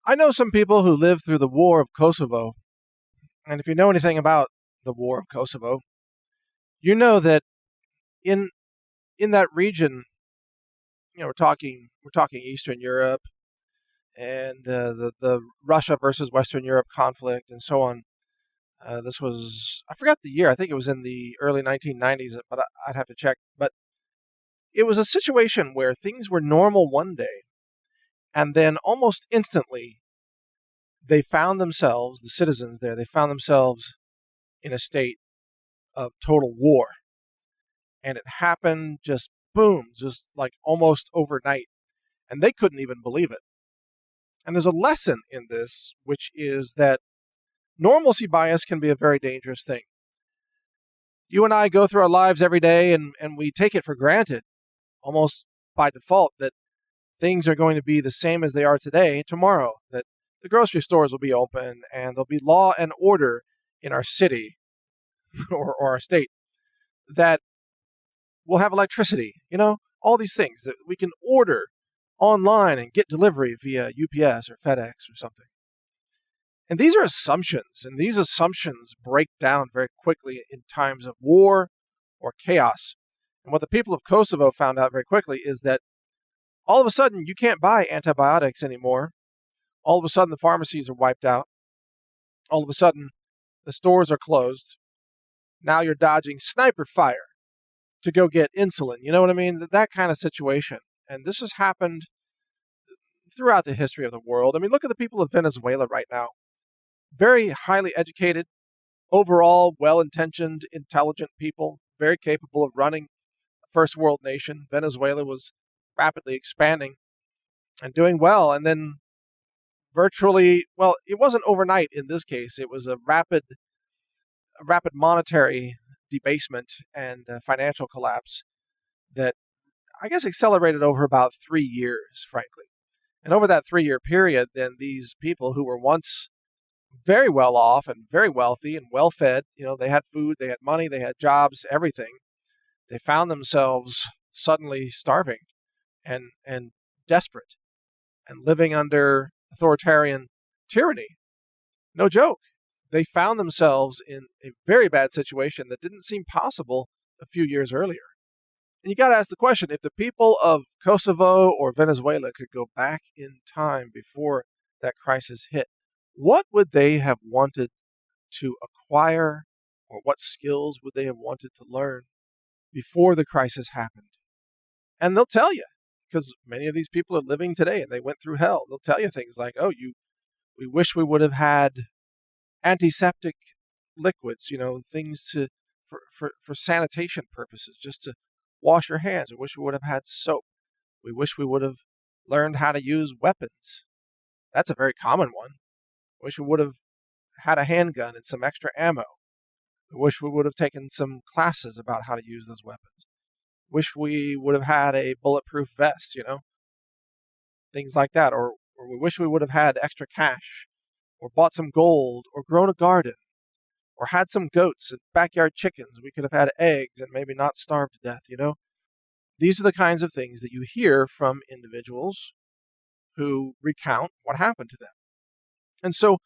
I know some people who lived through the War of Kosovo, and if you know anything about the War of Kosovo, you know that in in that region, we're talking Eastern Europe and the Russia versus Western Europe conflict and so on. This was, I forgot the year. I think it was in the early 1990s, but I'd have to check. But it was a situation where things were normal one day, and then almost instantly the citizens there, they found themselves in a state of total war. And it happened just boom, just like almost overnight. And they couldn't even believe it. And there's a lesson in this, which is that normalcy bias can be a very dangerous thing. You and I go through our lives every day and we take it for granted, almost by default, that things are going to be the same as they are today, tomorrow, that the grocery stores will be open and there'll be law and order in our city or our state, that we'll have electricity, all these things that we can order online and get delivery via UPS or FedEx or something. And these are assumptions, and these assumptions break down very quickly in times of war or chaos. And what the people of Kosovo found out very quickly is that all of a sudden you can't buy antibiotics anymore. All of a sudden the pharmacies are wiped out. All of a sudden the stores are closed. Now you're dodging sniper fire to go get insulin. You know what I mean? That kind of situation. And this has happened throughout the history of the world. I mean, look at the people of Venezuela right now. Very highly educated, overall well-intentioned, intelligent people, very capable of running a first world nation. Venezuela was rapidly expanding and doing well. And then virtually, well, it wasn't overnight in this case. It was a rapid monetary debasement and financial collapse that I guess accelerated over about 3 years, frankly. And over that 3-year period, then these people who were once very well off and very wealthy and well fed, they had food, they had money, they had jobs, everything. They found themselves suddenly starving and desperate and living under authoritarian tyranny. No joke. They found themselves in a very bad situation that didn't seem possible a few years earlier. And you got to ask the question, if the people of Kosovo or Venezuela could go back in time before that crisis hit, what would they have wanted to acquire, or what skills would they have wanted to learn before the crisis happened? And they'll tell you, because many of these people are living today and they went through hell. They'll tell you things like, we wish we would have had antiseptic liquids, things for sanitation purposes, just to wash your hands. We wish we would have had soap. We wish we would have learned how to use weapons. That's a very common one. Wish we would have had a handgun and some extra ammo. We wish we would have taken some classes about how to use those weapons. Wish we would have had a bulletproof vest, things like that. Or we wish we would have had extra cash, or bought some gold, or grown a garden, or had some goats and backyard chickens. We could have had eggs and maybe not starved to death, These are the kinds of things that you hear from individuals who recount what happened to them. And so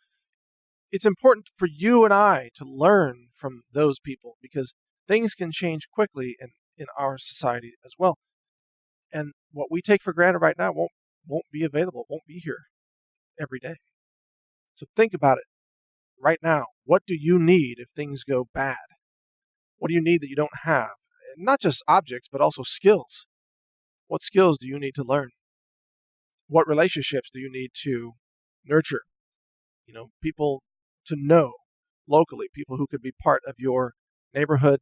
it's important for you and I to learn from those people, because things can change quickly in our society as well. And what we take for granted right now won't be available, won't be here every day. So think about it right now. What do you need if things go bad? What do you need that you don't have? And not just objects, but also skills. What skills do you need to learn? What relationships do you need to nurture? People to know locally, people who could be part of your neighborhood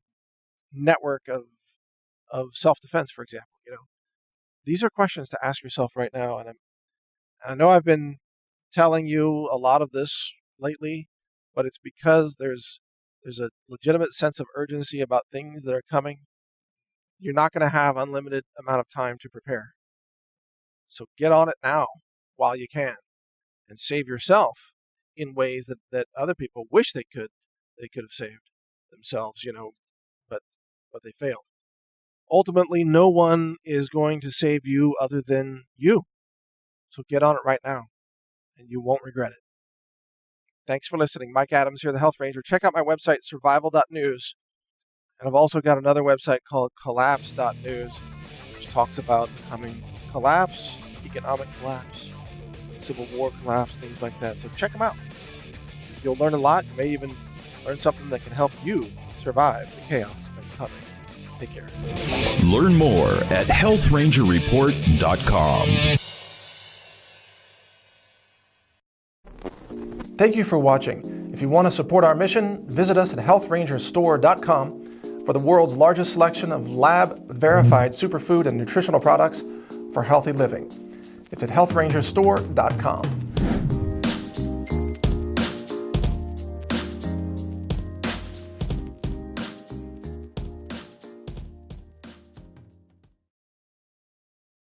network of self-defense, for example. These are questions to ask yourself right now. And I know I've been telling you a lot of this lately, but it's because there's a legitimate sense of urgency about things that are coming. You're not going to have unlimited amount of time to prepare. So get on it now while you can, and save yourself in ways that other people wish they could have saved themselves, but they failed. Ultimately, no one is going to save you other than you. So get on it right now and you won't regret it. Thanks for listening. Mike Adams here, the Health Ranger. Check out my website, survival.news. And I've also got another website called collapse.news, which talks about the coming collapse, economic collapse, Civil War collapse, things like that. So check them out. You'll learn a lot. You may even learn something that can help you survive the chaos that's coming. Take care. Learn more at healthrangerreport.com. Thank you for watching. If you want to support our mission, visit us at healthrangerstore.com for the world's largest selection of lab-verified superfood and nutritional products for healthy living. It's at healthrangerstore.com.